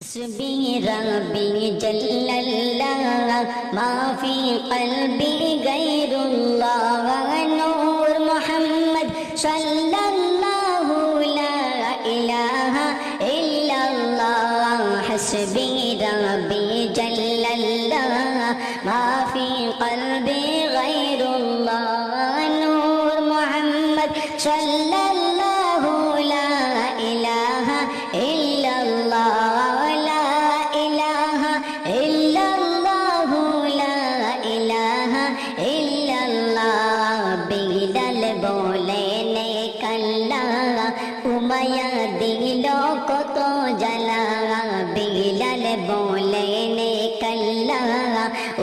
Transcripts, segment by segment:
حسبي ربي جل الله ما في قلبي غير الله نور محمد صلى الله لا إله إلا الله حسبي ربي جل الله ما في قلبي غير الله نور محمد صلى الله لا إله إلا الله কত জ্বালা বিলাল বলেন কাল্লা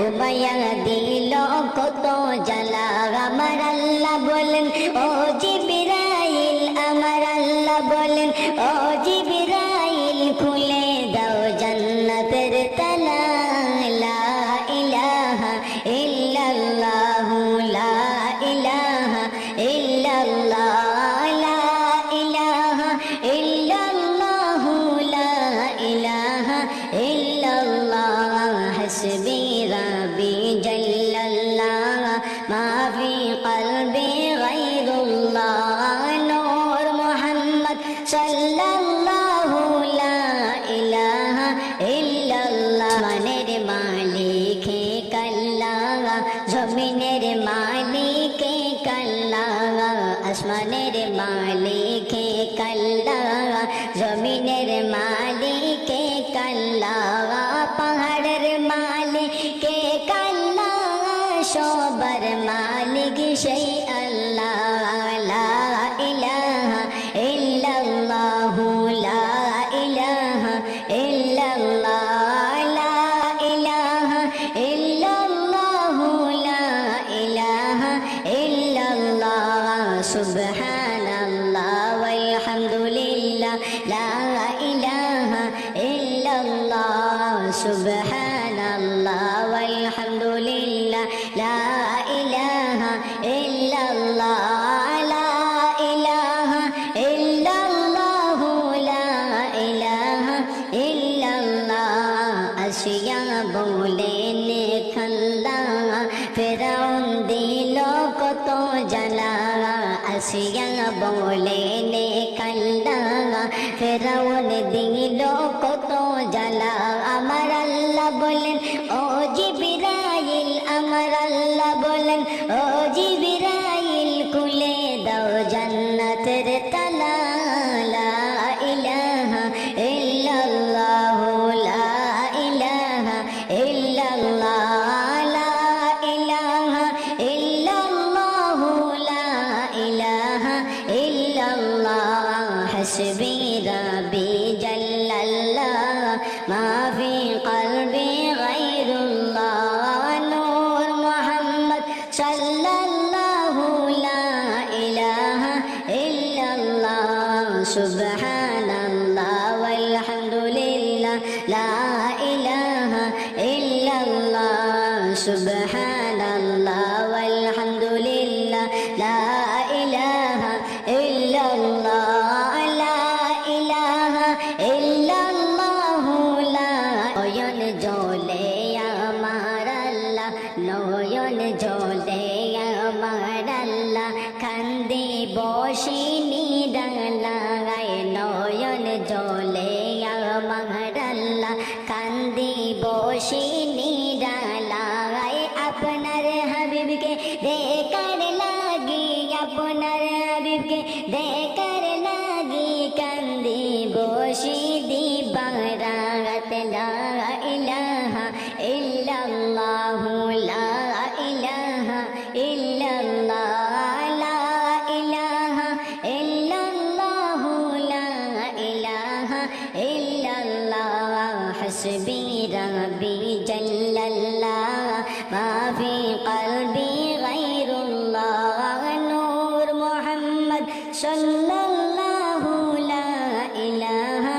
উমায়া দিল কত জ্বালা আমার আল্লাহ বলেন ও জিবরাইল আমার আল্লাহ বলেন ও জিবরাইল খুলে দাও জান্নাতের তালা লা ইলাহা ইল্লাল্লাহ লা ইলাহা ইল্লাল্লাহ حسبي ربي جل الله ما في قلبي غير الله نور محمد صلى الله لا إله إلا الله মানের মালিক আল্লাহ জমিনের মালিক আল্লাহ আসমানের মালিক আল্লাহ জমিনের মালিক আল্লাহ পাহাড়ের মালিক আল্লাহ সবার মালিক সেই আল্লাহ লা ইলাহা ইল্লাল্লাহ লা ইলাহা ইল্লাল্লাহ লা ইলাহা ইল্লাল্লাহ লা ইলাহা ইল্লাল্লাহ সুবহানাল্লাহ ওয়ালহামদুলিল্লাহ লা ইলাহা ইল্লাল্লাহ সুবহানাল্লাহ ওয়ালহামদুলিল্লাহ লা ইলাহা ইল্লাল্লাহ লা ইলাহা ইল্লাল্লাহ লা ইলাহা ইল্লাল্লাহ আশিয়া বলেন খাল্লা ফেরাউন দিল কত জ্বালা আশিয়া বলেন খাল্লা ফেরাউন দিল কত জ্বালা আমার আল্লাহ বলেন ও জিবরাইল আমার আল্লাহ বলেন ও জিবরাইল খুলে দাও জান্নাতের তালা লা ইলাহা ইল্লাল্লাহ লা ইলাহা ইল্লাল্লাহ লা ইলাহা ইল্লাল্লাহ লা ইলাহা ইল্লাল্লাহ হাসবি রব্বি জাল্লাল্লাহ মা ফি কলবি গায়রুল্লাহ নূর মুহাম্মদ সাল্লাল্লাহু লা ইলাহা ইল্লাল্লাহ সুবহানাল্লাহ ওয়ালহামদুলিল্লাহ লা ইলাহা ইল্লাল্লাহ সুবহানাল্লাহ ওয়ালহামদুলিল্লাহ লা ইলাহা ইল্লাল্লাহ লা ইলাহা ইল্লাল্লাহ লা নয়ন জ্বলে আমার আল্লাহ নয়ন জ্বলে আমার আল্লাহ কান্দে বসে নিরালায় নয়ন জ্বলে আমার আল্লাহ কান্দে বসে নিরালায় আপনার হাবিবকে দেখার লাগি আপনার হাবিবকে দেখার লাগি কান্দে বসে দিবারাত লা ইলাহা ইল্লাল্লাহ লা ইলাহা ইল্লাল্লাহ লা ইলাহা ইল্লাল্লাহ লা ইলাহা ইল্লাল্লাহ হাসবি রব্বি জাল্লাল্লাহ মা ফি কলবি গায়রুল্লাহ নূর মুহাম্মদ সাল্লাল্লাহু লা ইলাহা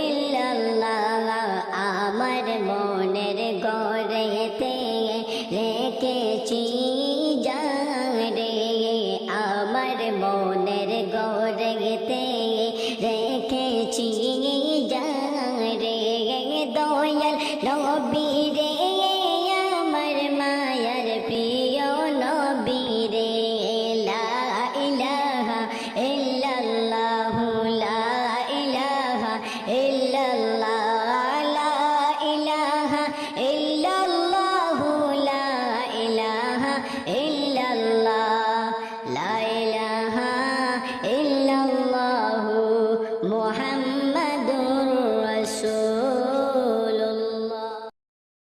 ইল্লাল্লাহ আমার মনের গড়েতে রেখেছি জারে আমার মনের গড়েতে রেখেছি জারে রব্বি রে